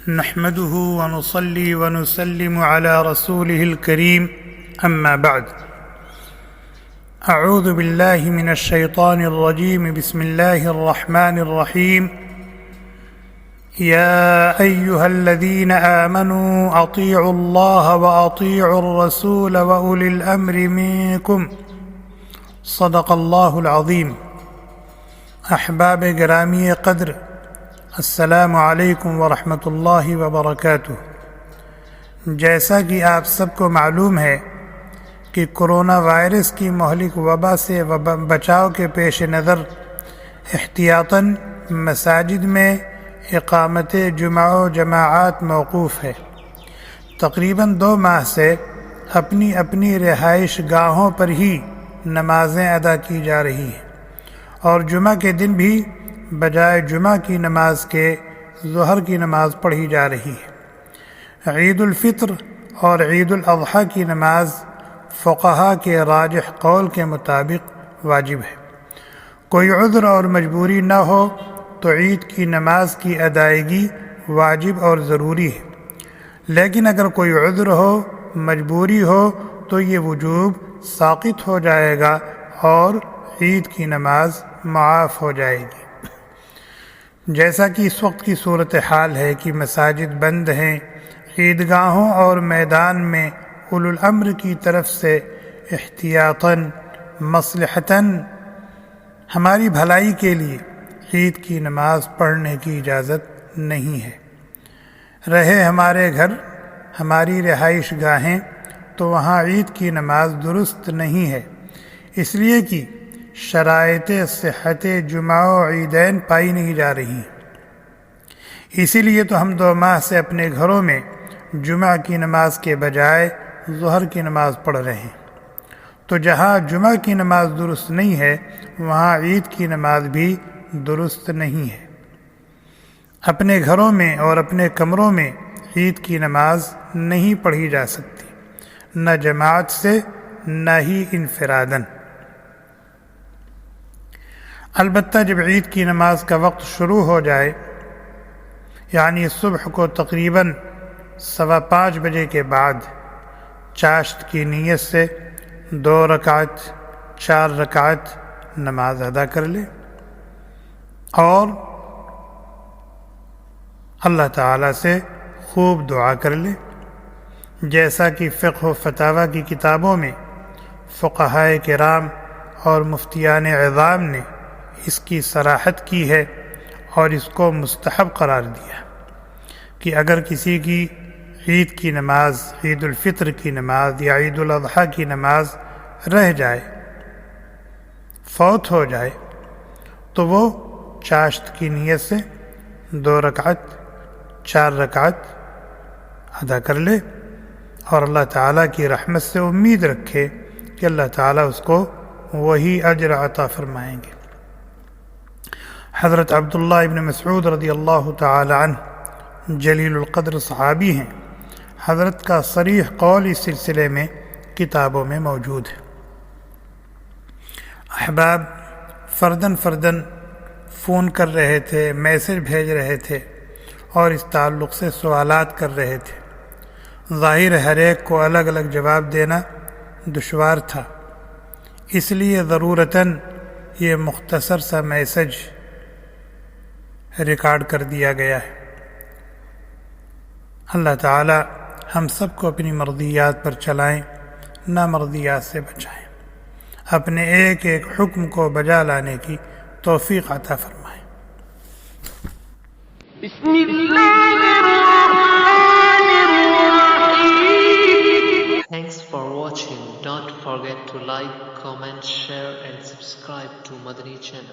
نحمده ونصلي ونسلم على رسوله الكريم أما بعد أعوذ بالله من الشيطان الرجيم بسم الله الرحمن الرحيم يا أيها الذين آمنوا أطيعوا الله وأطيعوا الرسول وأولي الأمر منكم صدق الله العظيم. احباب گرامی قدر، السلام علیکم ورحمۃ اللہ وبرکاتہ. جیسا کہ آپ سب کو معلوم ہے کہ کرونا وائرس کی مہلک وبا سے بچاؤ کے پیش نظر احتیاطاً مساجد میں اقامت جمعہ و جماعات موقوف ہے. تقریباً 2 ماہ سے اپنی اپنی رہائش گاہوں پر ہی نمازیں ادا کی جا رہی ہیں اور جمعہ کے دن بھی بجائے جمعہ کی نماز کے ظہر کی نماز پڑھی جا رہی ہے. عید الفطر اور عید الاضحیٰ کی نماز فقہا کے راجح قول کے مطابق واجب ہے. کوئی عذر اور مجبوری نہ ہو تو عید کی نماز کی ادائیگی واجب اور ضروری ہے، لیکن اگر کوئی عذر ہو، مجبوری ہو تو یہ وجوب ساقط ہو جائے گا اور عید کی نماز معاف ہو جائے گی. جیسا کہ اس وقت کی صورتحال ہے کہ مساجد بند ہیں، عیدگاہوں اور میدان میں اولو الامر کی طرف سے احتیاطاً مصلحتاً ہماری بھلائی کے لیے عید کی نماز پڑھنے کی اجازت نہیں ہے. رہے ہمارے گھر، ہماری رہائش گاہیں، تو وہاں عید کی نماز درست نہیں ہے، اس لیے کہ شرائط صحت جمعہ و عیدین پائی نہیں جا رہی. اسی لیے تو ہم 2 ماہ سے اپنے گھروں میں جمعہ کی نماز کے بجائے ظہر کی نماز پڑھ رہے ہیں. تو جہاں جمعہ کی نماز درست نہیں ہے وہاں عید کی نماز بھی درست نہیں ہے. اپنے گھروں میں اور اپنے کمروں میں عید کی نماز نہیں پڑھی جا سکتی، نہ جماعت سے نہ ہی انفراداً. البتہ جب عید کی نماز کا وقت شروع ہو جائے، یعنی صبح کو تقریباً 5:15 بجے کے بعد چاشت کی نیت سے 2 رکعت 4 رکعت نماز ادا کر لے اور اللہ تعالیٰ سے خوب دعا کر لے، جیسا کہ فقہ و فتاویٰ کی کتابوں میں فقہائے کرام اور مفتیان عظام نے اس کی صراحت کی ہے اور اس کو مستحب قرار دیا کہ اگر کسی کی عید کی نماز، عید الفطر کی نماز یا عید الاضحیٰ کی نماز رہ جائے، فوت ہو جائے، تو وہ چاشت کی نیت سے 2 رکعت 4 رکعت ادا کر لے اور اللہ تعالیٰ کی رحمت سے امید رکھے کہ اللہ تعالیٰ اس کو وہی اجر عطا فرمائیں گے. حضرت عبداللہ ابن مسعود رضی اللہ تعالی عنہ جلیل القدر صحابی ہیں. حضرت کا صریح قول اس سلسلے میں کتابوں میں موجود ہے. احباب فرداً فون کر رہے تھے، میسج بھیج رہے تھے اور اس تعلق سے سوالات کر رہے تھے. ظاہر ہر ایک کو الگ الگ جواب دینا دشوار تھا، اس لیے ضرورتاً یہ مختصر سا میسج ریکارڈ کر دیا گیا ہے. اللہ تعالی ہم سب کو اپنی مرضیات پر چلائیں، نامرضیات سے بچائیں، اپنے ایک ایک حکم کو بجا لانے کی توفیق عطا فرمائیں. بسم اللہ الرحمن الرحیم. Thanks for watching. Don't forget to like, comment, share and subscribe to Madani channel.